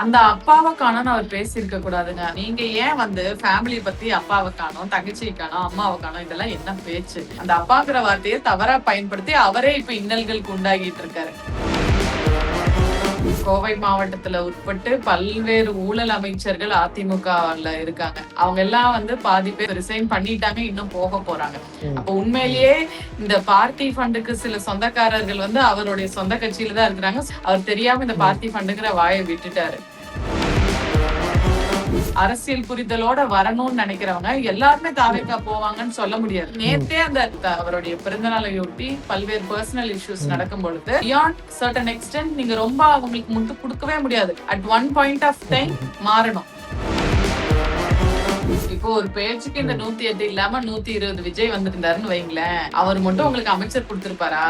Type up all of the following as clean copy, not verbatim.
அந்த அப்பாவை காணோம்னு அவர் பேசியிருக்க கூடாதுங்க. நீங்க ஏன் ஃபேமிலி பத்தி அப்பாவை காணோம், தங்கச்சியை காணோம், அம்மாவை காணோம், இதெல்லாம் என்ன பேச்சு? அந்த அப்பாங்கிற வார்த்தையை தவறா பயன்படுத்தி அவரே இப்ப இன்னல்களுக்கு உண்டாகிட்டு இருக்காரு. கோவை மாவட்டத்துல உட்பட்டு பல்வேறு ஊழல் அமைச்சர்கள் அதிமுகல இருக்காங்க. அவங்க எல்லாம் பாதி பேர் ரிசைன் பண்ணிட்டாங்க, இன்னும் போக போறாங்க. அப்ப உண்மையிலேயே இந்த பார்ட்டி ஃபண்டுக்கு சில சொந்தக்காரர்கள் அவருடைய சொந்த கட்சியில தான் இருக்கிறாங்க. அவர் தெரியாம இந்த பார்ட்டி ஃபண்டுங்கிற வாயை விட்டுட்டாரு. அரசியல் புரிதலோட வரணும்னு நினைக்கிறவங்க எல்லாருமே தாவேக்கா போவாங்கன்னு சொல்ல முடியாது. நேத்தே அவருடைய பிறந்தநாளையொட்டி பல்வேறு பர்சனல் இஷ்யூஸ் நடக்கும் பொழுது பியாண்ட் சர்டன் எக்ஸ்டென்ட் நீங்க ரொம்ப அவங்களுக்கு முட்டு கொடுக்கவே முடியாது. At one point of time மாறணும். இப்போ ஒரு பேச்சுக்கு இந்த 108 இல்லாம 120 விஜய் வந்திருந்தாருன்னு வைங்களேன், அவர் மட்டும் உங்களுக்கு அமைச்சர் கொடுத்திருப்பாரா?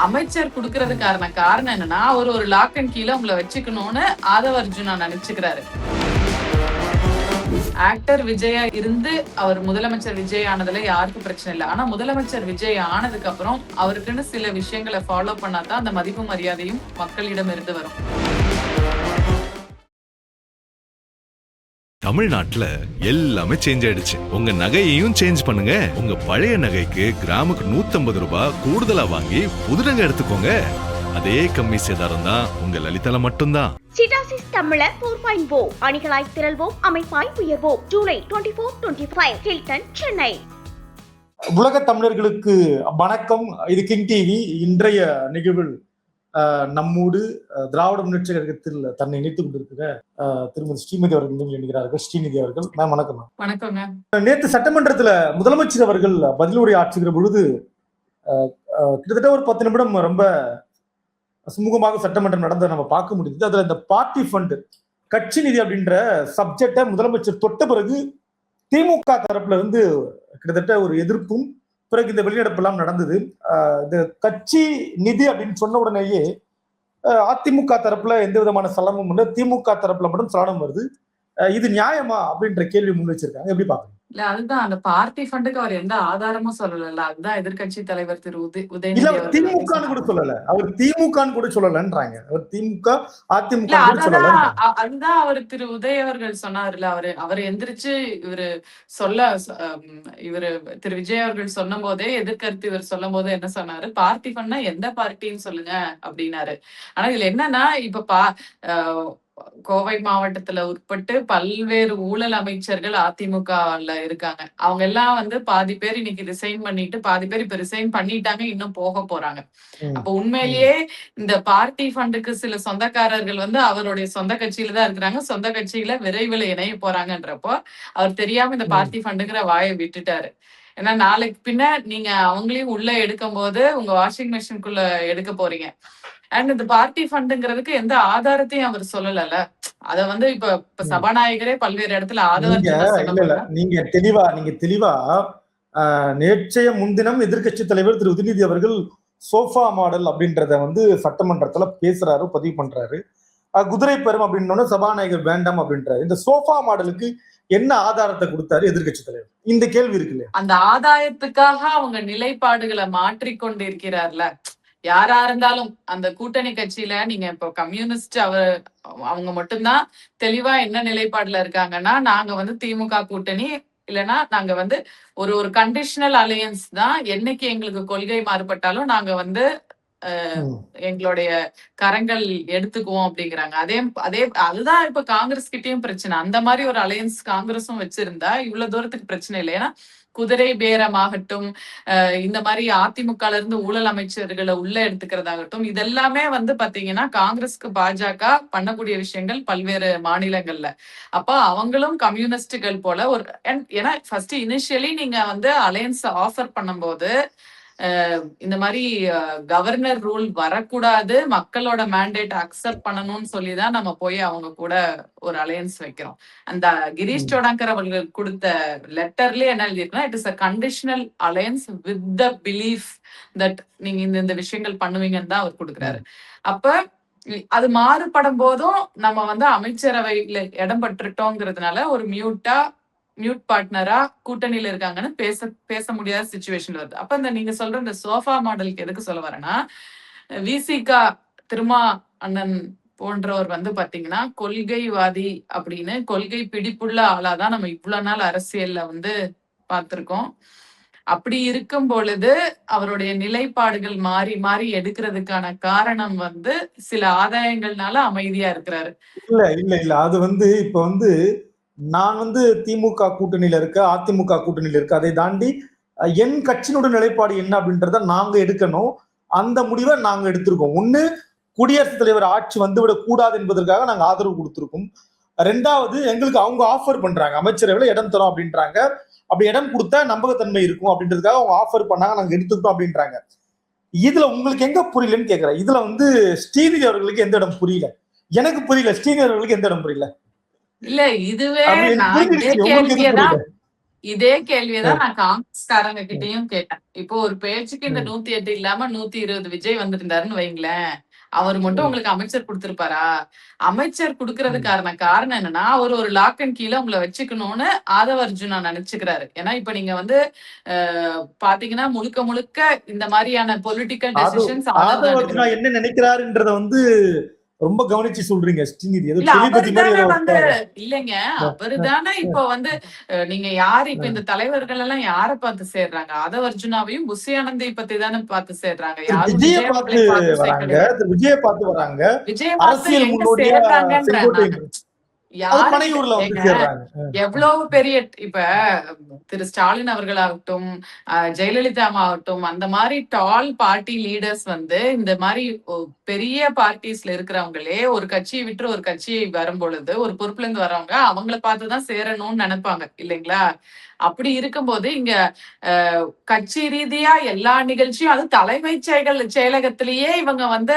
அமைச்சர் கொடுக்கறதுக்கான காரணம் என்னன்னா, அவர் ஒரு லாக் அண்ட் கீழே உங்களை வச்சுக்கணும்னு ஆதவ அர்ஜுனா நினைச்சுக்கிறாரு. ஆக்டர் விஜயா இருந்து அவர் முதலமைச்சர் விஜய் ஆனதுல யாருக்கும் பிரச்சனை இல்லை. ஆனா முதலமைச்சர் விஜய் ஆனதுக்கு அப்புறம் அவருக்குன்னு சில விஷயங்களை ஃபாலோ பண்ணாதான் அந்த மதிப்பு மரியாதையும் மக்களிடம் இருந்து வரும். தமிழ்நாட்டுல எல்லாமே சேஞ்ச் ஆயிடுச்சு. உங்க நகையையும் சேஞ்ச் பண்ணுங்க. உங்க பழைய நகைக்கு கிராமுக்கு 150 ரூபாய் கூடுதலா வாங்கி புது நகை எடுத்துக்கோங்க. அதே கம்மி சேதாரம் தான் உங்க லலிதால மட்டும்தான். சிட்டாசிஸ் தமிழர் 4.0 அணிகளாய் திரள்வோம், அமைப்பாய் உயர்வோம். ஜூலை 24-25 ஹில்டன், சென்னை. உலக தமிழர்களுக்கு வணக்கம். இது கிங் டிவி. இன்றைய நிகழ்வில் நம்மோடு திராவிட முன்னேற்ற கழகத்தில் தன்னை இணைத்துக் கொண்டிருக்கிற திருமதி ஸ்ரீமதி அவர்கள் என்கிறார்கள். ஸ்ரீநிதி அவர்கள், மேம் வணக்கம். வணக்கங்க. நேற்று சட்டமன்றத்துல முதலமைச்சர் அவர்கள் பதிலுரை ஆற்றுகிற பொழுது கிட்டத்தட்ட ஒரு 10 நிமிடம் ரொம்ப சுமூகமாக சட்டமன்றம் நடந்த நம்ம பார்க்க முடியுது. அதுல இந்த பார்ட்டி ஃபண்ட், கட்சி நிதி அப்படின்ற சப்ஜெக்டை முதலமைச்சர் தொட்ட பிறகு திமுக தரப்புல இருந்து கிட்டத்தட்ட ஒரு எதிர்ப்பும், பிறகு இந்த வெளிநடப்பு எல்லாம் நடந்தது. இந்த கட்சி நிதி அப்படின்னு சொன்ன உடனேயே அதிமுக தரப்புல எந்த விதமான சலனமும் இல்லை, திமுக தரப்புல மட்டும் சலனம் வருது. இது நியாயமா அப்படின்ற கேள்வி முன் வச்சிருக்காங்க. எப்படி பாக்குறீங்க? இல்ல, அதுதான் அந்த பார்ட்டி ஃபண்டுக்கு அவர் எந்த ஆதாரமும் சொல்லல. அதுதான் எதிர்கட்சி தலைவர் திரு உதயநிதி திமுக கூட சொல்லல, அவர் திமுக கூட சொல்லலன்றாங்க. அவர் திமுக அதிமுக அதுதான் அவர் திரு உதய அவர்கள் சொன்னார்ல. அவர் எந்திரிச்சு இவரு திரு விஜய் அவர்கள் சொன்ன போதே, எதிர்கருத்து இவர் சொல்லும் போதே என்ன சொன்னாரு, பார்ட்டி ஃபண்ட்னா எந்த பார்ட்டின்னு சொல்லுங்க அப்படின்னாரு. ஆனா இதுல என்னன்னா, இப்ப கோவை மாவட்டத்துல உட்பட்டு பல்வேறு ஊழல் அமைச்சர்கள் அதிமுகல இருக்காங்க. அவங்க எல்லாம் பாதி பேர் இன்னைக்கு ரிசைன் பண்ணிட்டு, பாதி பேர் இப்ப ரிசைன் பண்ணிட்டாங்க, இன்னும் போக போறாங்க. அப்ப உண்மையிலேயே இந்த பார்ட்டி ஃபண்டுக்கு சில சொந்தக்காரர்கள் அவருடைய சொந்த கட்சியில தான் இருக்கிறாங்க, சொந்த கட்சியில விரைவில் இணைய போறாங்கன்றப்போ அவர் தெரியாம இந்த பார்ட்டி ஃபண்டுங்கிற வாயை விட்டுட்டாரு. ஏன்னா நாளைக்கு பின்ன நீங்க அவங்களையும் உள்ள எடுக்கும் போது உங்க வாஷிங் மிஷினுக்குள்ள எடுக்க போறீங்க. அண்ட் இந்த பார்ட்டி ஃபண்டுங்கிறதுக்கு எந்த ஆதாரத்தையும் அவர் சொல்லல. அத இப்ப சபாநாயகரே பல்வேறு இடத்துல ஆதாரம். நீங்க தெளிவா நேற்றைய முன்தினம் எதிர்கட்சி தலைவர் திரு உதயநிதி அவர்கள் சோஃபா மாடல் அப்படின்றத சட்டமன்றத்துல பேசுறாரு, பதிவு பண்றாரு. குதிரை பெறும் அப்படின்னு சபாநாயகர் வேண்டாம் அப்படின்றாரு. இந்த சோஃபா மாடலுக்கு என்ன ஆதாரத்தை கொடுத்தாரு எதிர்கட்சி தலைவர்? இந்த கேள்வி இருக்குல்ல. அந்த ஆதாயத்துக்காக அவங்க நிலைப்பாடுகளை மாற்றிக்கொண்டு இருக்கிறார்ல. யாரா இருந்தாலும் அந்த கூட்டணி கட்சியில நீங்க இப்போ கம்யூனிஸ்ட் அவங்க மட்டும்தான் தெளிவா என்ன நிலைப்பாடுல இருக்காங்கன்னா, நாங்க திமுக கூட்டணி இல்லைன்னா நாங்க ஒரு கண்டிஷனல் அலையன்ஸ் தான். என்னைக்கு எங்களுக்கு கொள்கை மாறுபட்டாலும் நாங்க எங்களுடைய கரங்கள் எடுத்துக்குவோம் அப்படிங்கிறாங்க. அதுதான் இப்ப காங்கிரஸ் கிட்டயும் பிரச்சனை. அந்த மாதிரி ஒரு அலையன்ஸ் காங்கிரஸும் வச்சிருந்தா இவ்வளவு தூரத்துக்கு பிரச்சனை இல்லை. ஏன்னா குதிரை பேரமாகட்டும், இந்த மாதிரி அதிமுகல இருந்து ஊழல் அமைச்சர்களை உள்ள எடுத்துக்கிறதாகட்டும், இதெல்லாமே பாத்தீங்கன்னா காங்கிரஸ்க்கு பாஜக பண்ணக்கூடிய விஷயங்கள் பல்வேறு மாநிலங்கள்ல. அப்ப அவங்களும் கம்யூனிஸ்டுகள் போல ஏன்னா ஃபர்ஸ்ட் இனிஷியலி நீங்க அலையன்ஸ் ஆஃபர் பண்ணும்போது இந்த மாதிரி கவர்னர் ரூல் வரக்கூடாது, மக்களோட மேண்டேட் அக்செப்ட் பண்ணணும்னு சொல்லிதான் நம்ம போய் அவங்க கூட ஒரு அலையன்ஸ் வைக்கிறோம். அந்த கிரீஷ் சோடாங்கர் அவர்கள் கொடுத்த லெட்டர்லயே என்ன எழுதிருக்குன்னா, it is a conditional alliance with the belief that நீங்க இந்த விஷயங்கள் பண்ணுவீங்கன்னு தான் அவர் கொடுக்குறாரு. அப்ப அது மாறுபடும் போதும் நம்ம அமைச்சரவையில இடம் பட்டுட்டோங்கிறதுனால ஒரு மியூட் பார்ட்னரா கூட்டணியில இருக்காங்கன்னு பேச முடியாத சிச்சுவேஷன் வருது. அப்ப நீங்க சொல்ற இந்த சோஃபா மாடலுக்கு எதுக்கு சொல்ல வரேன்னா, விசிகா திருமா அண்ணன் போன்றவர் வந்து பாத்தீங்கன்னா கொள்கைவாதி அப்படின்னு கொள்கை பிடிப்புள்ள ஆளாதான் நம்ம இவ்வளவு நாள் அரசியல்ல வந்து பார்த்திருக்கோம். அப்படி இருக்கும் பொழுது அவருடைய நிலைப்பாடுகள் மாறி மாறி எடுக்கிறதுக்கான காரணம் வந்து சில ஆதாயங்கள்னால அமைதியா இருக்கிறாரு. இல்ல இல்ல இல்ல அது வந்து இப்ப வந்து நான் வந்து திமுக கூட்டணியில இருக்க, அதிமுக கூட்டணியில இருக்க, அதை தாண்டி என் கட்சியினுடைய நிலைப்பாடு என்ன அப்படின்றத நாங்க எடுக்கணும். அந்த முடிவை நாங்க எடுத்திருக்கோம். ஒண்ணு, குடியரசுத் தலைவர் ஆட்சி வந்துவிடக் கூடாது என்பதற்காக நாங்க ஆதரவு கொடுத்திருக்கோம். ரெண்டாவது, எங்களுக்கு அவங்க ஆஃபர் பண்றாங்க, அமைச்சரவையில இடம் தரோம் அப்படின்றாங்க. அப்படி இடம் கொடுத்தா நம்பகத்தன்மை இருக்கும் அப்படின்றதுக்காக அவங்க ஆஃபர் பண்ணாங்க, நாங்க எடுத்துக்கிட்டோம் அப்படின்றாங்க. இதுல உங்களுக்கு எங்க புரியலன்னு கேக்குறேன். இதுல வந்து ஸ்ரீநிதி அவர்களுக்கு எந்த இடம் புரியல, எனக்கு புரியல, ஸ்ரீநிதி அவர்களுக்கு எந்த இடம் புரியல. இல்ல இதுவே அப்படி எனக்கு நான் புரிஞ்சிருச்சு, உங்களுக்கு எது புரியல? இதே கேள்வியதான் நான் காங்கிரஸ்காரங்க கிட்டயும் கேட்டேன். இப்போ ஒரு பேச்சுக்கு இந்த 108 இல்லாம 120 விஜய் வந்திருந்தாருன்னு வைங்களேன், அவர் மட்டும் உங்களுக்கு அமைச்சர் கொடுத்திருப்பாரா? அமைச்சர் கொடுக்கறதுக்கான காரணம் என்னன்னா, அவர் ஒரு லாக் அண்ட் கீழே உங்களை வச்சுக்கணும்னு ஆதவ அர்ஜுனா நினைச்சுக்கிறாரு. ஏன்னா இப்ப நீங்க வந்து பாத்தீங்கன்னா முழுக்க முழுக்க இந்த மாதிரியான பொலிட்டிக்கல் டெசிஷன்ஸ் ஆதவ அர்ஜுனா என்ன நினைக்கிறாருன்றத வந்து ரொம்ப கவனிச்சு சொல்றீங்க. ஸ்ரீநிதி ஏதோ இல்ல டெலிபதி மாதிரி அவருதானே ஏதோ வந்து இல்லைங்க, அவருதானே இப்ப வந்து நீங்க யாரு இப்ப இந்த தலைவர்கள் எல்லாம் யார பார்த்து சேர்றாங்க? ஆதவ அர்ஜுனாவையும் புஷி ஆனந்தை பத்தி தானே பார்த்து சேர்றாங்க. யாரும் விஜய விஜய் பார்த்து அவர்களை பார்த்து வராங்க, சேர்க்கல. விஜய பார்த்து வராங்க. விஜய் பார்த்து அரசியல் எங்க முன்னோடியா சேர்றாங்கன்ற செங்கோட்டை நான் அது யாருக்கிட்ட பனையூர்ல வந்து ஏங்க சேர்றாங்க. எவ்வளவு பெரிய இப்ப திரு ஸ்டாலின் அவர்களாகட்டும், ஜெயலலிதா ஆகட்டும், அந்த மாதிரி டால் பார்ட்டி லீடர்ஸ் வந்து இந்த மாதிரி பெரிய பார்ட்டிஸ்ல இருக்கிறவங்களே ஒரு கட்சியை விட்டு ஒரு கட்சியை வரும் பொழுது ஒரு பொறுப்புல இருந்து வரவங்க அவங்கள பார்த்துதான் சேரணும்னு நினைப்பாங்க இல்லைங்களா? அப்படி இருக்கும்போது இங்க கட்சி ரீதியா எல்லா நிகழ்ச்சியும் அது தலைமைச் செயலகத்திலேயே இவங்க வந்து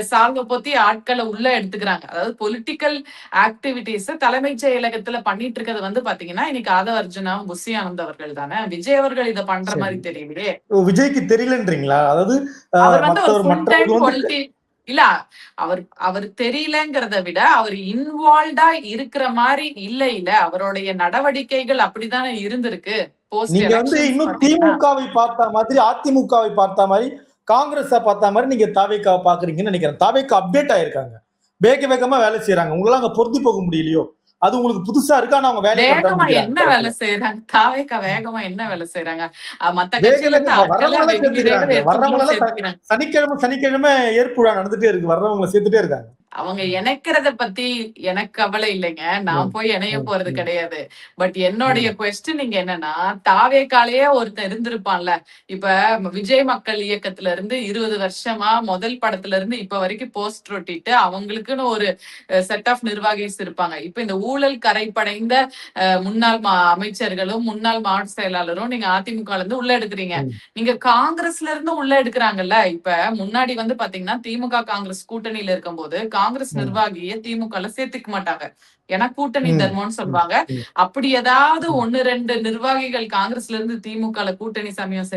சால்வ போத்தி ஆட்களை உள்ள எடுத்துக்கிறாங்க. அதாவது பொலிட்டிக்கல் ஆக்டிவிட்டிஸ் தலைமைச் செயலகத்துல பண்ணிட்டு இருக்கிறது வந்து பாத்தீங்கன்னா இன்னைக்கு ஆதவ அர்ஜுனா, புஷி ஆனந்த் அவர்கள் தானே. விஜய் அவர்கள் இதை பண்ற மாதிரி தெரியலையே. விஜய்க்கு தெரியலன்றீங்களா? அதாவது அவர் வந்து ஒரு ஃபுல் டைம் பொலிட்டி இல்ல அவர் தெரியலங்கிறத விட அவர் இன்வால்வ்டா இருக்கிற மாதிரி இல்ல அவருடைய நடவடிக்கைகள் அப்படித்தானே இருந்திருக்கு. நீங்க வந்து இன்னும் திமுகவை பார்த்த மாதிரி, அதிமுகவை பார்த்த மாதிரி, காங்கிரஸ் பார்த்த மாதிரி நீங்க தாவேக்காவை பாக்குறீங்கன்னு நினைக்கிறேன். தாவேக்கா அப்டேட் ஆயிருக்காங்க, வேகமா வேலை செய்யறாங்க. உங்களால அங்க பொருத்தி போக முடியலையோ? அது உங்களுக்கு புதுசா இருக்கு. ஆனா அவங்க வேகமா என்ன வேலை செய்யறாங்க? தாவேக்கா வேகமா என்ன வேலை செய்யறாங்க? மத்த கட்சியில சனிக்கிழமை ஏற்புழா நடந்துட்டே இருக்கு, வர்றவங்களை சேர்த்துட்டே இருக்காங்க. அவங்க இணைக்கிறத பத்தி எனக்கு கவலை இல்லைங்க, நான் போய் இணைய போறது கிடையாது. பட் என்னுடைய கொஸ்டின் இங்க என்னன்னா, தாவேக்காலேயே ஒருத்தர் இருந்திருப்பான்ல. இப்ப விஜய் மக்கள் இயக்கத்துல இருந்து 20 வருஷமா முதல் படத்துல இருந்து இப்ப வரைக்கும் போஸ்டர் ஒட்டிட்டு அவங்களுக்குன்னு ஒரு செட் ஆஃப் நிர்வாகிஸ் இருப்பாங்க. இப்ப இந்த ஊழல் கரைப்படைந்த முன்னாள் அமைச்சர்களும் முன்னாள் மாவட்ட செயலாளரும் நீங்க அதிமுக இருந்து உள்ள எடுக்கிறீங்க. நீங்க காங்கிரஸ்ல இருந்து உள்ள எடுக்கிறாங்கல்ல. இப்ப முன்னாடி வந்து பாத்தீங்கன்னா திமுக காங்கிரஸ் கூட்டணியில இருக்கும் போது காங்கிரஸ் நிர்வாகிய திமுக சேர்த்துக்க மாட்டாங்க, ஏன்னா கூட்டணி தர்மம்னு சொல்லுவாங்க. அப்படி ஏதாவது 1-2 நிர்வாகிகள் காங்கிரஸ்ல இருந்து திமுக கூட்டணி சமயம்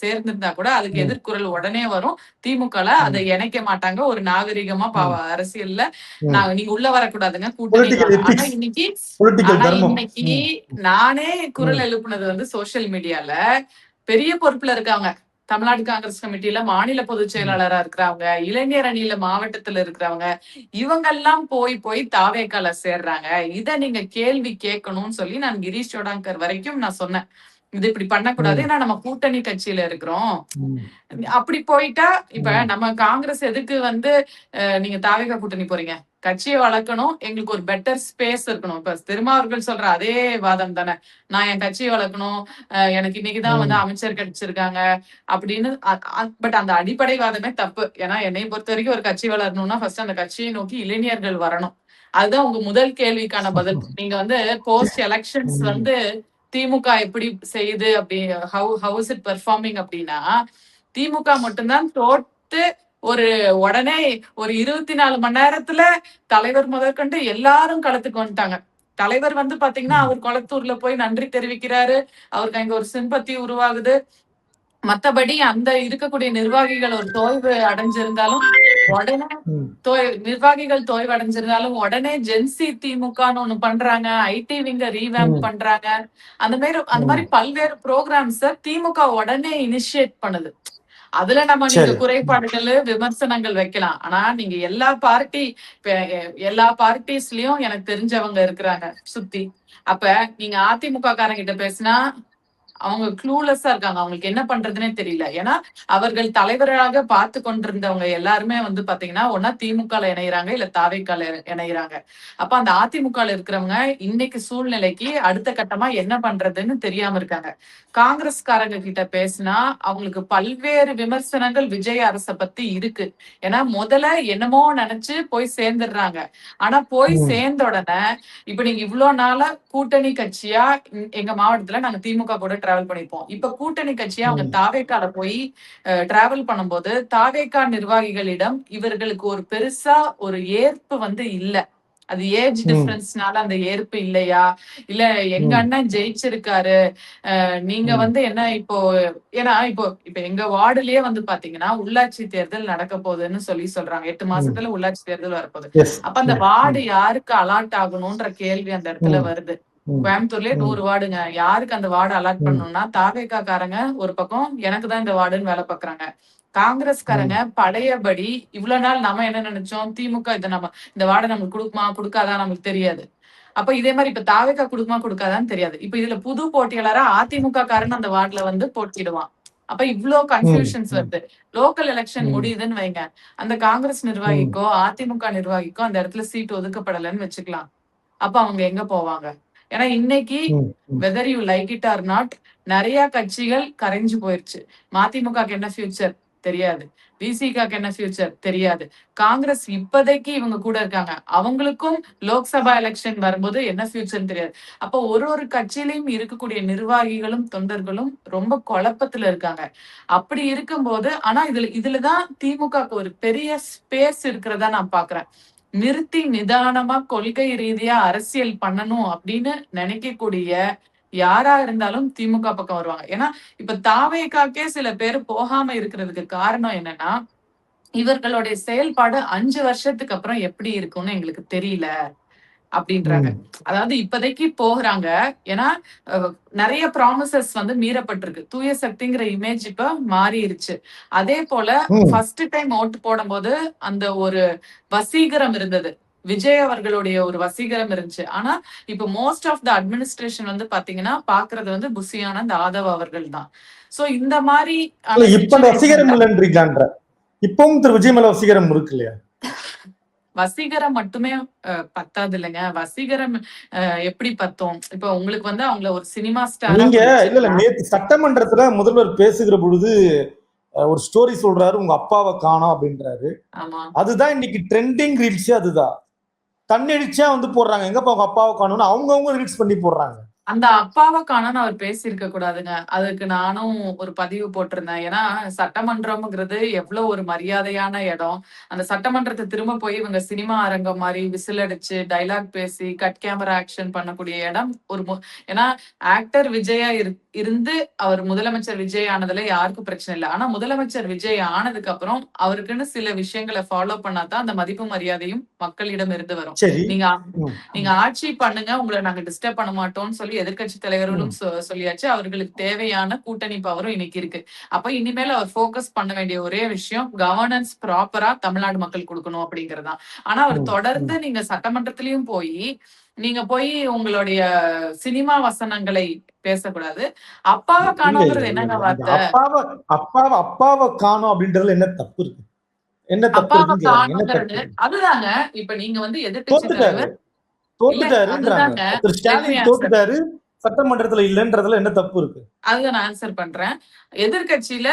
சேர்ந்திருந்தா கூட அதுக்கு எதிர்குரல் உடனே வரும். திமுக அதை இணைக்க மாட்டாங்க. ஒரு நாகரிகமா அரசியல்ல நீங்க உள்ள வரக்கூடாதுங்க கூட்டணி. ஆனா இன்னைக்கு நானே குரல் எழுப்புனது வந்து சோசியல் மீடியால பெரிய பொறுப்புல இருக்காங்க. தமிழ்நாடு காங்கிரஸ் கமிட்டியில மாநில பொதுச் செயலாளரா இருக்கிறவங்க, இளைஞர் அணியில மாவட்டத்துல இருக்கிறவங்க, இவங்கெல்லாம் போய் தாவேக்கால சேர்றாங்க. இத நீங்க கேள்வி கேட்கணும்னு சொல்லி நான் கிரீஷ் சோடாங்கர் வரைக்கும் நான் சொன்னேன். இது இப்படி பண்ணக்கூடாது, ஏன்னா நம்ம கூட்டணி கட்சியில இருக்கிறோம். அப்படி போயிட்டா இப்ப நம்ம காங்கிரஸ் எதுக்கு வந்து நீங்க தாவேகா கூட்டணி போறீங்க? கட்சியை வளர்க்கணும், எங்களுக்கு ஒரு பெட்டர் ஸ்பேஸ் இருக்கணும். இப்ப திருமாவர்கள் சொல்ற அதே வாதம் தானே, நான் என் கட்சியை வளர்க்கணும், எனக்கு இன்னைக்குதான் வந்து அமைச்சர் கிடைச்சிருக்காங்க அப்படின்னு. பட் அந்த அடிப்படை வாதமே தப்பு. ஏன்னா என்னை பொறுத்த வரைக்கும் ஒரு கட்சி வளரணும்னா ஃபர்ஸ்ட் அந்த கட்சியை நோக்கி இளைஞர்கள் வரணும். அதுதான் உங்க முதல் கேள்விக்கான பதில். நீங்க வந்து போஸ்ட் எலெக்ஷன்ஸ் வந்து திமுக எப்படி செய்யுது அப்படி ஹவு இஸ் இட் பெர்ஃபார்மிங் அப்படின்னா, திமுக மட்டும்தான் தோத்து ஒரு உடனே ஒரு 24 மணி நேரத்துல தலைவர் முதற்கொண்டு எல்லாரும் களத்துக்கு வந்துட்டாங்க. தலைவர் வந்து பாத்தீங்கன்னா அவர் கொளத்தூர்ல போய் நன்றி தெரிவிக்கிறாரு, அவருக்கு அங்க ஒரு சிம்பத்தி உருவாகுது. மத்தபடி அந்த இருக்கக்கூடிய நிர்வாகிகள் ஒரு தோய்வு அடைஞ்சிருந்தாலும் உடனே நிர்வாகிகள் தோய்வு அடைஞ்சிருந்தாலும் உடனே ஜென்சி திமுகன்னு ஒண்ணு பண்றாங்க, ஐடி விங்க ரீவேம்ப் பண்றாங்க. அந்த மாதிரி பல்வேறு ப்ரோக்ராம்ஸ் திமுக உடனே இனிஷியேட் பண்ணுது. அதுல நம்ம நீங்க சரி. குறைபாடுகள் விமர்சனங்கள் வைக்கலாம். ஆனா நீங்க எல்லா பார்ட்டிஸ்லயும் எனக்கு தெரிஞ்சவங்க இருக்கிறாங்க சுத்தி. அப்ப நீங்க அதிமுக காரங்கிட்ட பேசினா அவங்க க்ளூலெஸ்ஸா இருக்காங்க. அவங்களுக்கு என்ன பண்றதுன்னே தெரியல. ஏன்னா அவர்கள் தலைவராக பார்த்து கொண்டிருந்தவங்க எல்லாருமே வந்து பாத்தீங்கன்னா ஒன்னா திமுகல இணையறாங்க, இல்ல தாவேக்கால இணையறாங்க. அப்ப அந்த அதிமுகல இருக்கிறவங்க இன்னைக்கு சூழ்நிலைக்கு அடுத்த கட்டமா என்ன பண்றதுன்னு தெரியாம இருக்காங்க. காங்கிரஸ்காரங்க கிட்ட பேசினா அவங்களுக்கு பல்வேறு விமர்சனங்கள் விஜய் அரச பத்தி இருக்கு. ஏன்னா முதல்ல என்னமோ நினைச்சு போய் சேர்ந்துடுறாங்க. ஆனா போய் சேர்ந்த உடனே இப்ப நீங்க இவ்வளவு நாளா கூட்டணி கட்சியா எங்க மாவட்டத்துல நாங்க திமுக கூட டிராவல் பண்ணிருப்போம். இப்ப கூட்டணி கட்சியா அவங்க தாவேக்கால போய் டிராவல் பண்ணும்போது தாவேக்கா நிர்வாகிகளிடம் இவர்களுக்கு ஒரு பெருசா ஒரு ஏற்பு வந்து இல்ல. அது ஏஜ் டிஃபரன்ஸ்னால அந்த ஏற்பு இல்லையா, இல்ல எங்க அண்ணன் ஜெயிச்சிருக்காரு, நீங்க வந்து என்ன இப்போ, ஏன்னா இப்ப எங்க வார்டுலயே வந்து பாத்தீங்கன்னா உள்ளாட்சி தேர்தல் நடக்க போகுதுன்னு சொல்றாங்க. 8 மாசத்துல உள்ளாட்சி தேர்தல் வரப்போகுது. அப்ப அந்த வார்டு யாருக்கு அலாட் ஆகணும்ன்ற கேள்வி அந்த இடத்துல வருது. கோயம்புத்தூர்லயே 100 வார்டுங்க. யாருக்கு அந்த வார்டு அலாட் பண்ணணும்னா தாவேகா காரங்க ஒரு பக்கம் எனக்கு தான் இந்த வார்டுன்னு வேலை பாக்குறாங்க. காங்கிரஸ்காரங்க பழையபடி இவ்வளவு நாள் நம்ம என்ன நினைச்சோம், திமுக இந்த வார்டை நமக்கு கொடுக்குமா கொடுக்காதா நமக்கு தெரியாது. அப்ப இதே மாதிரி இப்ப தாவேகா கொடுக்குமா கொடுக்காதான்னு தெரியாது. இப்ப இதுல புது போட்டியாளரா அதிமுக காரன் அந்த வார்டுல வந்து போட்டிடுவான். அப்ப இவ்ளோ கன்ஃபியூஷன்ஸ் வருது. லோக்கல் எலெக்ஷன் முடியுதுன்னு வைங்க, அந்த காங்கிரஸ் நிர்வாகிக்கோ அதிமுக நிர்வாகிக்கோ அந்த இடத்துல சீட் ஒதுக்கப்படலைன்னு வச்சுக்கலாம். அப்ப அவங்க எங்க போவாங்க? ஏன்னா இன்னைக்கு whether you like it or not நிறைய கட்சிகள் கரைஞ்சு போயிருச்சு. மதிமுகக்கு என்ன ஃபியூச்சர் தெரியாது, விசிகாக்கு என்ன ஃபியூச்சர் தெரியாது. காங்கிரஸ் இப்போதைக்கு இவங்க கூட இருக்காங்க, அவங்களுக்கும் லோக்சபா எலெக்ஷன் வரும்போது என்ன ஃபியூச்சர் தெரியாது. அப்போ ஒரு கட்சியிலையும் இருக்கக்கூடிய நிர்வாகிகளும் தொண்டர்களும் ரொம்ப குழப்பத்துல இருக்காங்க. அப்படி இருக்கும்போது ஆனா இதுலதான் திமுகக்கு ஒரு பெரிய ஸ்பேஸ் இருக்கிறதா நான் பாக்குறேன். நிறுத்தி நிதானமா கொள்கை ரீதியா அரசியல் பண்ணணும் அப்படின்னு நினைக்கக்கூடிய யாரா இருந்தாலும் திமுக பக்கம் வருவாங்க. ஏன்னா இப்ப தாவேக்காக்கே சில பேர் போகாம இருக்கிறதுக்கு காரணம் என்னன்னா, இவர்களுடைய செயல்பாடு 5 வருஷத்துக்கு அப்புறம் எப்படி இருக்கும்னு எங்களுக்கு தெரியல அப்படின்றாங்க. அதாவது இப்போதைக்கு போகிறாங்க. ஏன்னா நிறைய ப்ராமிசஸ் வந்து மீறப்பட்டிருக்கு. தூய சக்திங்கிற இமேஜ் இப்ப மாறிடுச்சு. அதே போல ஃபர்ஸ்ட் டைம் ஓட்டு போடும் போது அந்த ஒரு வசீகரம் இருந்தது, விஜய் அவர்களுடைய ஒரு வசீகரம் இருந்துச்சு. ஆனா இப்ப மோஸ்ட் ஆஃப் த அட்மினிஸ்ட்ரேஷன் வந்து பாத்தீங்கன்னா பாக்குறது வந்து புசி ஆனந்த் ஆதவ் அவர்கள் தான். சோ இந்த மாதிரி இப்ப வசீகரம் இல்லைன்றீங்களான்ற, இப்பவும் திரு விஜய் மேல வசீகரம் இருக்கு இல்லையா? வசீகரம் மட்டுமே பத்தாது இல்லைங்க. வசீகரம் எப்படி பத்தோம்? இப்ப உங்களுக்கு வந்து அவங்கள ஒரு சினிமா ஸ்டார் நீங்க இல்ல நேத்து சட்டமன்றத்துல முதல்வர் பேசுகிற பொழுது ஒரு ஸ்டோரி சொல்றாரு, உங்க அப்பாவை காணோம் அப்படின்றாரு. அதுதான் இன்னைக்கு ட்ரெண்டிங் ரீல்ஸ். அதுதான் தன்னெழுச்சியா வந்து போடுறாங்க, எங்கப்பா உங்க அப்பாவை காணோம்னு அவங்கவுங்க ரீல்ஸ் பண்ணி போடுறாங்க. அந்த அப்பாவை காணோம்னு அவர் பேசியிருக்க கூடாதுங்க. அதுக்கு நானும் ஒரு பதிவு போட்டிருந்தேன். ஏன்னா சட்டமன்றம்ங்கிறது எவ்வளவு ஒரு மரியாதையான இடம். அந்த சட்டமன்றத்தை திரும்ப போய் இவங்க சினிமா அரங்கம் மாதிரி விசில் அடிச்சு டைலாக் பேசி கட் கேமரா ஆக்ஷன் பண்ணக்கூடிய இடம். ஏன்னா ஆக்டர் விஜயா இருந்து அவர் முதலமைச்சர் விஜய் ஆனதுல யாருக்கும் பிரச்சனை இல்லை. ஆனா முதலமைச்சர் விஜய் ஆனதுக்கு அப்புறம் அவருக்குன்னு சில விஷயங்களை ஃபாலோ பண்ணாதான் அந்த மதிப்பு மரியாதையும் மக்களிடம் இருந்து வரும். நீங்க ஆட்சி பண்ணுங்க, உங்களை நாங்க டிஸ்டர்ப் பண்ண மாட்டோம்னு சொல்லி எதிர்கட்சி தலைவர்களும் சொல்லியாச்சு. அவர்களுக்கு தேவையான கூட்டணி பவரும் இன்னைக்கு இருக்கு. அப்ப இனிமேல் அவர் போக்கஸ் பண்ண வேண்டிய ஒரே விஷயம் கவர்னன்ஸ் ப்ராப்பரா தமிழ்நாடு மக்கள் கொடுக்கணும் அப்படிங்கறதுதான். ஆனா அவர் தொடர்ந்து நீங்க சட்டமன்றத்திலயும் நீங்க போய் உங்களுடைய சினிமா வசனங்களை பேசக்கூடாது. அப்பாவை காணோங்கிறது என்னங்க வார்த்தை? அப்பாவை காணோம் அப்படின்றதுல என்ன தப்பு இருக்கு? என்ன தப்பு? அதுதாங்க இப்ப நீங்க வந்து எதிர்கட்சி தலைவர் தோத்துட்டாருன்றாங்க, திரு ஸ்டாலின் தோத்துட்டாரு, சட்டமன்றத்துல இல்லன்றதுல என்ன தப்பு இருக்கு? அதுதான் நான் ஆன்சர் பண்றேன். எதிர்கட்சியில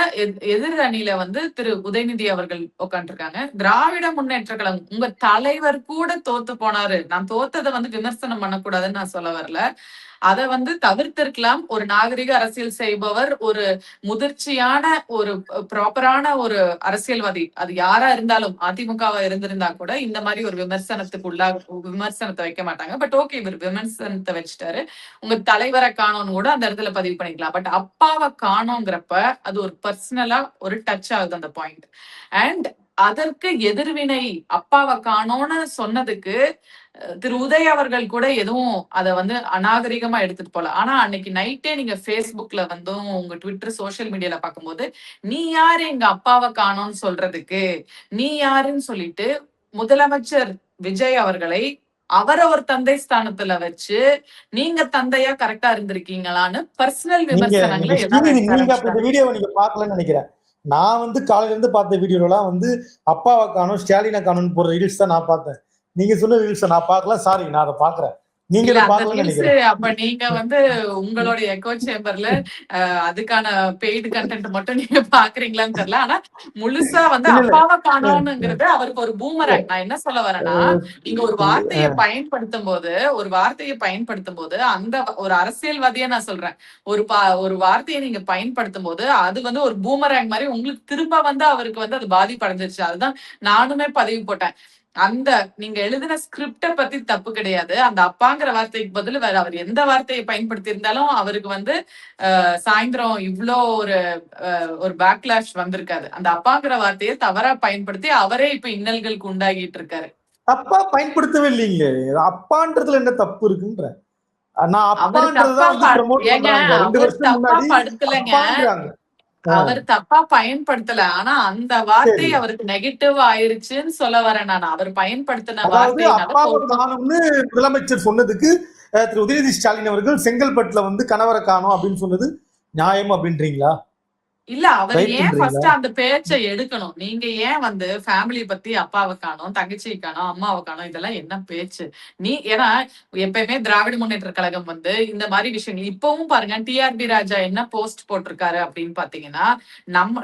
எதிர் அணியில வந்து திரு உதயநிதி அவர்கள் உட்காந்துருக்காங்க. திராவிட முன்னேற்ற கழகம் உங்க தலைவர் கூட தோத்து போனாரு. நான் தோத்ததை வந்து விமர்சனம் பண்ணக்கூடாதுன்னு நான் சொல்ல வரல. அதை வந்து தவிர்த்திருக்கலாம். ஒரு நாகரிக அரசியல் செய்பவர், ஒரு முதிர்ச்சியான ஒரு ப்ராப்பரான ஒரு அரசியல்வாதி, அது யாரா இருந்தாலும் அதிமுகவா இருந்திருந்தா கூட இந்த மாதிரி ஒரு விமர்சனத்தை வைக்க மாட்டாங்க. பட் ஓகே, இவர் விமர்சனத்தை வச்சுட்டாரு. உங்க தலைவரை காணோன்னு கூட அந்த இடத்துல பதிவு பண்ணிக்கலாம். பட் அப்பாவை காணோங்கிறப்ப அது ஒரு பர்சனலா ஒரு டச் ஆகுது அந்த பாயிண்ட். அண்ட் அதற்கு எதிர்வினை அப்பாவை காணோன்னு சொன்னதுக்கு திரு உதய் அவர்கள் கூட எதுவும் அத வந்து அநாகரிகமா எடுத்துட்டு போல. ஆனா அன்னைக்கு நைட்டே நீங்க Facebookல வந்தும் உங்க ட்விட்டர் சோசியல் மீடியால பார்க்கும்போது, நீ யாரு எங்க அப்பாவை காணோம்னு சொல்றதுக்கு, நீ யாருன்னு சொல்லிட்டு முதலமைச்சர் விஜய் அவர்களை அவரவர் தந்தை ஸ்தானத்துல வச்சு நீங்க தந்தையா கரெக்டா இருந்திருக்கீங்களான்னு பர்சனல் நீங்க விமர்சனங்களை நீங்க எல்லாம் ஸ்ரீநிதி, வைக்க நீங்க அப்ப இந்த ஆரம்பிச்சிட்டாங்க. வீடியோவை நீங்க பார்க்கலன்னு நினைக்கிறேன். நான் வந்து காலையில இருந்து பார்த்த வீடியோலாம் வந்து அப்பாவை காணும் ஸ்டாலினை காணும்னு போற ரீல்ஸ் தான் நான் பார்த்தேன். நீங்க சொன்ன ரீல்ஸை நான் பார்க்கல. சாரி, நான் அதை பார்க்கறேன். நீங்க இல்ல இதை அந்த பார்க்கலன்னு ரீல்ஸ் நினைக்கிறேன். அப்ப நீங்க வந்து உங்களுடைய எக்கோ சேம்பர்ல அதுக்கான பெய்டு கண்டென்ட் மட்டும் நீங்க பாக்குறீங்களான்னு தெரியல. ஆனா முழுசா வந்து இல்ல இல்ல அப்பாவை காணோம்ங்கிறது அவருக்கு ஒரு பூமராங். நான் என்ன சொல்ல வரேன்னா, நீங்க ஒரு வார்த்தையை பயன்படுத்தும் போது அந்த ஒரு அரசியல்வாதியா நான் சொல்றேன், ஒரு வார்த்தையை நீங்க பயன்படுத்தும் போது அது வந்து ஒரு பூமராங் மாதிரி உங்களுக்கு திரும்ப வந்து அவருக்கு வந்து அது பாதிப்பு அடைஞ்சிருச்சு. அதுதான் நானுமே பதிவு போட்டேன். அந்த நீங்க எழுதின ஸ்கிரிப்ட பத்தி தப்பு கிடையாது. அந்த அப்பாங்கிற வார்த்தைக்கு பதில் வேற அவர் எந்த வார்த்தையை பயன்படுத்தி இருந்தாலும் அவருக்கு வந்து சாயந்தரம் இவ்ளோ ஒரு பேக்லாஷ் வந்திருக்காது. அந்த அப்பாங்கிற வார்த்தையை தவறா பயன்படுத்தி அவரே இப்ப இன்னல்களுக்கு உண்டாகிட்டு இருக்காரு. தப்பா பயன்படுத்தவே இல்லைங்களே. அப்பான்றதுல என்ன தப்பு இருக்குன்ற? நான் அவர் அப்பான்றதுதான் வந்து தப்பா ப்ரமோட் ஏங்க பண்றாங்க. 2 அவர் வருஷத்துக்கு தப்பா முன்னாடி படுத்தலைங்க. அப்பாங்கிறாங்க. அவர் தப்பா பயன்படுத்தல. ஆனா அந்த வார்த்தை சரி, அவருக்கு நெகட்டிவ் ஆயிருச்சுன்னு சொல்ல வரேன் நான். அவர் பயன்படுத்தின அதாவது வார்த்தையினால அப்பாவை காணும்னு முதலமைச்சர் சொன்னதுக்கு திரு உதயநிதி ஸ்டாலின் அவர்கள் செங்கல்பட்டுல வந்து கணவரை காணோம் அப்படின்னு சொன்னது நியாயம் அப்படின்றீங்களா? இல்ல அவர் ஏன் ரைட்ன்றீங்களா? ஃபர்ஸ்ட் அந்த பேச்சை எடுக்கணும்? நீங்க ஏன் வந்து ஃபேமிலி பத்தி அப்பாவை காணோம், தங்கச்சியை காணோம், அம்மாவை காணோம், இதெல்லாம் என்ன பேச்சு? ஏன்னா எப்பயுமே திராவிட முன்னேற்ற கழகம் வந்து இந்த மாதிரி விஷயங்கள் இப்பவும் பாருங்க, டிஆர்பி ராஜா என்ன போஸ்ட் போட்டிருக்காரு அப்படின்னு பாத்தீங்கன்னா, நம்ம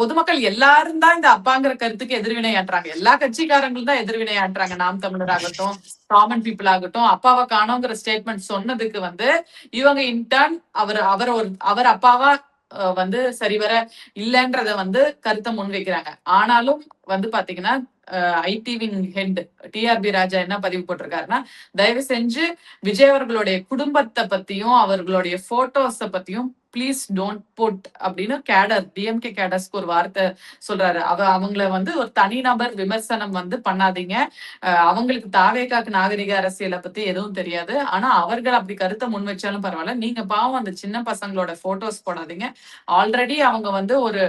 பொதுமக்கள் எல்லாரும் தான் இந்த அப்பாங்கிற கருத்துக்கு எதிர்வினையாற்றுறாங்க. எல்லா கட்சிக்காரங்களும் தான் எதிர்வினையாற்றுறாங்க. நாம் தமிழர் ஆகட்டும், காமன் பீப்புள் ஆகட்டும், அப்பாவை காணோங்கிற ஸ்டேட்மெண்ட் சொன்னதுக்கு வந்து இவங்க இன்டர்ன் அவர் அப்பாவா வந்து சரிவர இல்லன்றத வந்து கருத்தை முன்வைக்கிறாங்க. ஆனாலும் வந்து பாத்தீங்கன்னா ஐடிவின் ஹெட் டிஆர்பி ராஜா என்ன பதிவு போட்டிருக்காருன்னா, தயவு செஞ்சு விஜய் அவர்களுடைய குடும்பத்தை பத்தியும் அவர்களுடைய போட்டோஸ பத்தியும் ப்ளீஸ் டோன்ட் புட் அப்படின்னு டிஎம்கே கேடர்ஸ்க்கு ஒரு வார்த்தை சொல்றாரு. அவங்கள வந்து ஒரு தனிநபர் விமர்சனம் வந்து பண்ணாதீங்க. அவங்களுக்கு தாவேகாக்கு நாகரிக அரசியலை பத்தி எதுவும் தெரியாது. ஆனா அவர்கள் அப்படி கருத்தை முன் வச்சாலும் பரவாயில்ல. நீங்க பாவம் அந்த சின்ன பசங்களோட போட்டோஸ் போடாதீங்க. ஆல்ரெடி அவங்க வந்து ஒரு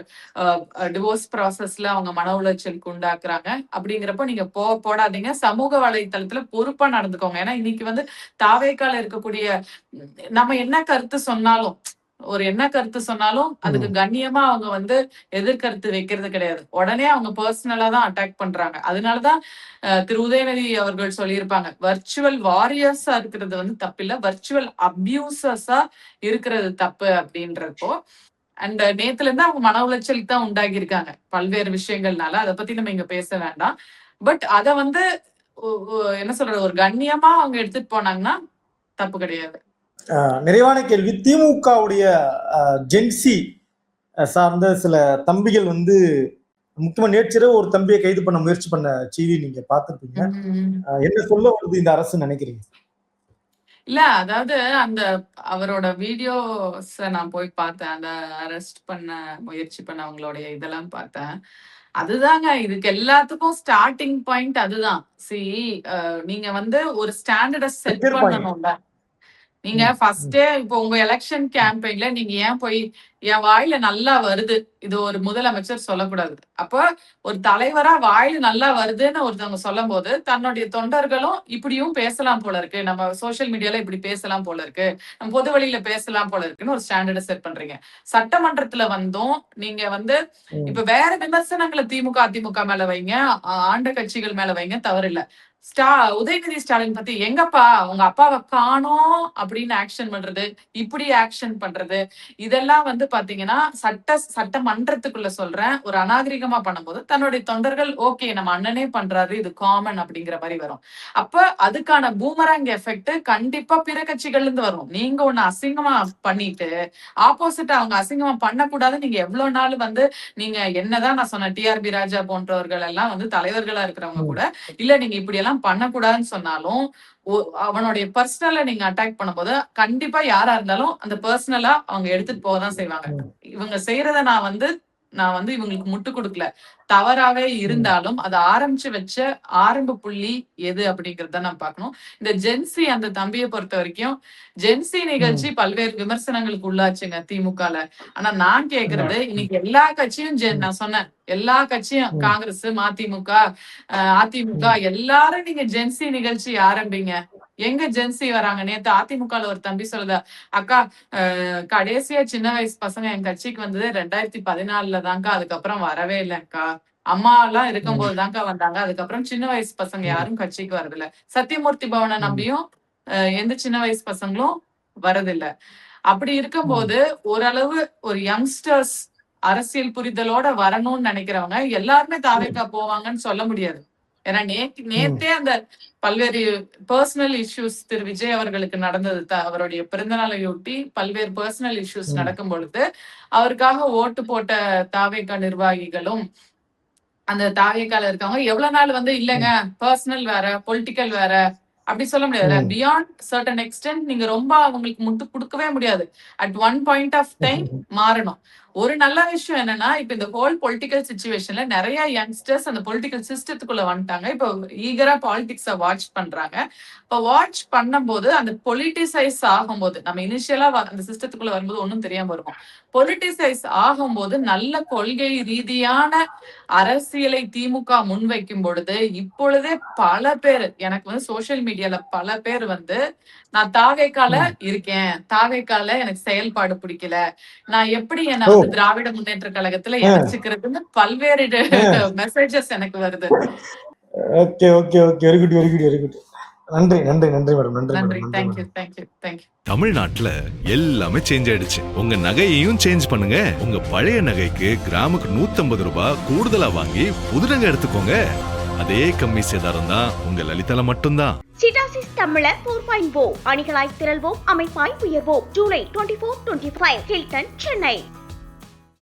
டிவோர்ஸ் ப்ராசஸ்ல அவங்க மன உளைச்சலுக்கு உண்டாக்குறாங்க. அப்படிங்கிறப்ப நீங்க போடாதீங்க. சமூக வலைத்தளத்துல பொறுப்பா நடந்துக்கோங்க. ஏன்னா இன்னைக்கு வந்து தாவேகால இருக்கக்கூடிய நம்ம என்ன கருத்து சொன்னாலும் அதுக்கு கண்ணியமா அவங்க வந்து எதிர்கருத்து வைக்கிறது கிடையாது. உடனே அவங்க பர்சனலா தான் அட்டாக் பண்றாங்க. அதனாலதான் திரு உதயநிதி அவர்கள் சொல்லியிருப்பாங்க, வர்ச்சுவல் வாரியர்ஸா இருக்கிறது வந்து தப்பு இல்ல, வர்ச்சுவல் அபியூசர்ஸா இருக்கிறது தப்பு அப்படின்றப்போ அண்ட் நேத்துல இருந்து அவங்க மன உளைச்சலுக்கு தான் உண்டாகி இருக்காங்க பல்வேறு விஷயங்கள்னால. அதை பத்தி நம்ம இங்க பேச வேண்டாம். பட் அத வந்து என்ன சொல்றது, ஒரு கண்ணியமா அவங்க எடுத்துட்டு போனாங்கன்னா தப்பு கிடையாது. நிறைவான கேள்வி. திமுகவுடைய ஜென்சி சார்ந்த சில தம்பிகள் வந்து முக்கியமா நேற்றிரவு ஒரு தம்பியை கைது பண்ண முயற்சி பண்ண செய்தி நீங்க பார்த்திருப்பீங்க. என்ன சொல்ல வருது இந்த அரசு நினைக்கிறீங்க? இல்ல அதாவது அந்த அவரோட வீடியோஸ் நான் போய் பார்த்தேன். அந்த அரெஸ்ட் பண்ண முயற்சி பண்ண அவங்களுடைய இதெல்லாம் பார்த்தேன். அதுதாங்க இதுக்கு எல்லாத்துக்கும் ஸ்டார்டிங் பாயிண்ட் அதுதான். நீங்க வந்து ஒரு ஸ்டாண்டர்ட செட் பண்ணணும்ல. நீங்க ஃபர்ஸ்டே இப்போ உங்க எலெக்ஷன் கேம்பெயின்ல நீங்க ஏன் போய் என் வாயில நல்லா வருது இது ஒரு முதலமைச்சர் சொல்லக்கூடாது? அப்ப ஒரு தலைவரா வாயில நல்லா வருதுன்னு ஒருத்தவங்க சொல்லும் போது தன்னுடைய தொண்டர்களும் இப்படியும் பேசலாம் போல இருக்கு, நம்ம சோசியல் மீடியால இப்படி பேசலாம் போல இருக்கு, நம்ம பொது வழியில பேசலாம் போல இருக்குன்னு ஒரு ஸ்டாண்டர்ட செட் பண்றீங்க. சட்டமன்றத்துல வந்தும் நீங்க வந்து இப்ப வேற விமர்சனங்களை திமுக அதிமுக மேல வைங்க, ஆண்ட கட்சிகள் மேல வைங்க, தவறு இல்ல. உதயநிதி ஸ்டாலின் பத்தி எங்கப்பா உங்க அப்பாவை காணோம் அப்படின்னு ஆக்ஷன் பண்றது, இப்படி ஆக்ஷன் பண்றது, இதெல்லாம் வந்து பாத்தீங்கன்னா சட்டமன்றத்துக்குள்ள சொல்றேன், ஒரு அநாகரிகமா பண்ணும்போது தன்னுடைய தொண்டர்கள் ஓகே நம்ம அண்ணனே பண்றாரு இது காமன் அப்படிங்கிற மாதிரி வரும். அப்ப அதுக்கான பூமராங் எஃபெக்ட் கண்டிப்பா பிற கட்சிகள்ல இருந்து வரும். நீங்க ஒண்ணு அசிங்கமா பண்ணிட்டு ஆப்போசிட் அவங்க அசிங்கமா பண்ணக்கூடாது. நீங்க எவ்வளவு நாள் வந்து நீங்க என்னதான் நான் சொன்ன டிஆர்பி ராஜா போன்றவர்கள் எல்லாம் வந்து தலைவர்களா இருக்கிறவங்க கூட இல்ல நீங்க இப்படி எல்லாம் பண்ணக்கூடாதுன்னு சொன்னாலும் அவனுடைய பர்சனலை நீங்க அட்டாக் பண்ணும்போது கண்டிப்பா யாரா இருந்தாலும் அந்த பர்சனலா அவங்க எடுத்துட்டு போகதான் செய்வாங்க. இவங்க செய்யறத நான் வந்து நான் வந்து இவங்களுக்கு முட்டு கொடுக்கல. தவறாவே இருந்தாலும் அதை ஆரம்பிச்சு வச்ச ஆரம்ப புள்ளி எது அப்படிங்கறத நம்ம பார்க்கணும். இந்த ஜென்சி அந்த தம்பியை பொறுத்த வரைக்கும் ஜென்சி நிகழ்ச்சி பல்வேறு விமர்சனங்களுக்கு உள்ளாச்சுங்க திமுகல. ஆனா நான் கேக்குறது, இன்னைக்கு எல்லா கட்சியும் நான் சொன்னேன், எல்லா கட்சியும் காங்கிரஸ், மதிமுக, அதிமுக எல்லாரும் நீங்க ஜென்சி நிகழ்ச்சி ஆரம்பிங்க. எங்க ஜென்சி வராங்க? நேத்து அதிமுகல ஒரு தம்பி சொல்லுதா, அக்கா கடைசியா சின்ன வயசு பசங்க என் கட்சிக்கு வந்தது 2014 தான்க்கா, அதுக்கப்புறம் வரவே இல்லைக்கா. அம்மா எல்லாம் இருக்கும் போதுதான்க்கா வந்தாங்க, அதுக்கப்புறம் சின்ன வயசு பசங்க யாரும் கட்சிக்கு வரதில்ல. சத்தியமூர்த்தி பவனை நம்பியும் எந்த சின்ன வயசு பசங்களும் வரதில்ல. அப்படி இருக்கும்போது ஓரளவு ஒரு யங்ஸ்டர்ஸ் அரசியல் புரிதலோட வரணும்னு நினைக்கிறவங்க எல்லாருமே தாவேக்கா போவாங்கன்னு சொல்ல முடியாது. ஏன்னா நேத்தே அந்த பல்வேறு பர்சனல் இஷ்யூஸ் திரு விஜய் அவர்களுக்கு நடந்தது. அவருடைய பிறந்தநாளையொட்டி பல்வேறு பர்சனல் இஷ்யூஸ் நடக்கும் பொழுது அவருக்காக ஓட்டு போட்ட தாவேக்கா நிர்வாகிகளும் அந்த தாவேக்கால இருக்கவங்க எவ்வளவு நாள் வந்து இல்லைங்க பர்சனல் வேற பொலிட்டிக்கல் வேற அப்படி சொல்ல முடியாது. பியாண்ட் சர்டன் எக்ஸ்டென்ட் நீங்க ரொம்ப அவங்களுக்கு முட்டு கொடுக்கவே முடியாது. At one point of time மாறணும். ஒரு நல்ல விஷயம் என்னன்னா, இப்ப இந்த ஹோல் பொலிட்டிக்கல் சிச்சுவேஷன்ல நிறைய யங்ஸ்டர்ஸ் அந்த பொலிட்டிக்கல் சிஸ்டத்துக்குள்ள வந்துட்டாங்க. இப்போ ஈகரா பாலிடிக்ஸ வாட்ச் பண்றாங்க. இப்ப வாட்ச் பண்ணும்போது அந்த பொலிட்டிசைஸ் ஆகும்போது, நம்ம இனிஷியலா அந்த சிஸ்டத்துக்குள்ள வரும்போது ஒன்னும் தெரியாம இருக்கும். பொலிட்டிசைஸ் ஆகும்போது நல்ல கொள்கை ரீதியான அரசியலை திமுக முன்வைக்கும் பொழுது இப்பொழுதே பல பேர் எனக்கு வந்து சோசியல் மீடியால பல பேர் வந்து நான் தாவேக்கால இருக்கேன், தாவேக்கால எனக்கு செயல்பாடு பிடிக்கல, நான் எப்படி என்ன வந்து திராவிட முன்னேற்ற கழகத்துல இணைச்சுக்கிறதுன்னு பல்வேறு மெசேஜஸ் எனக்கு வருது. Okay okay okay very good very good very good. நன்றி நன்றி நன்றி மேடம். நன்றி. Thank you thank you thank you. தமிழ்நாட்டுல எல்லாமே சேஞ்ச் ஆயிடுச்சு. உங்க நகையையும் சேஞ்ச் பண்ணுங்க. உங்க பழைய நகைக்கு கிராமுக்கு 150 ரூபாய் கூடுதலா வாங்கி புது நகை எடுத்துக்கோங்க. அதே கம்மி சேதாரம் தான் உங்க லலிதால மட்டும்தான். சிட்டாசிஸ் தமிழர் 4.0 அணிகளாய் திரள்வோம், அமைப்பாய் உயர்வோம். ஜூலை 24-25 ஹில்டன், சென்னை.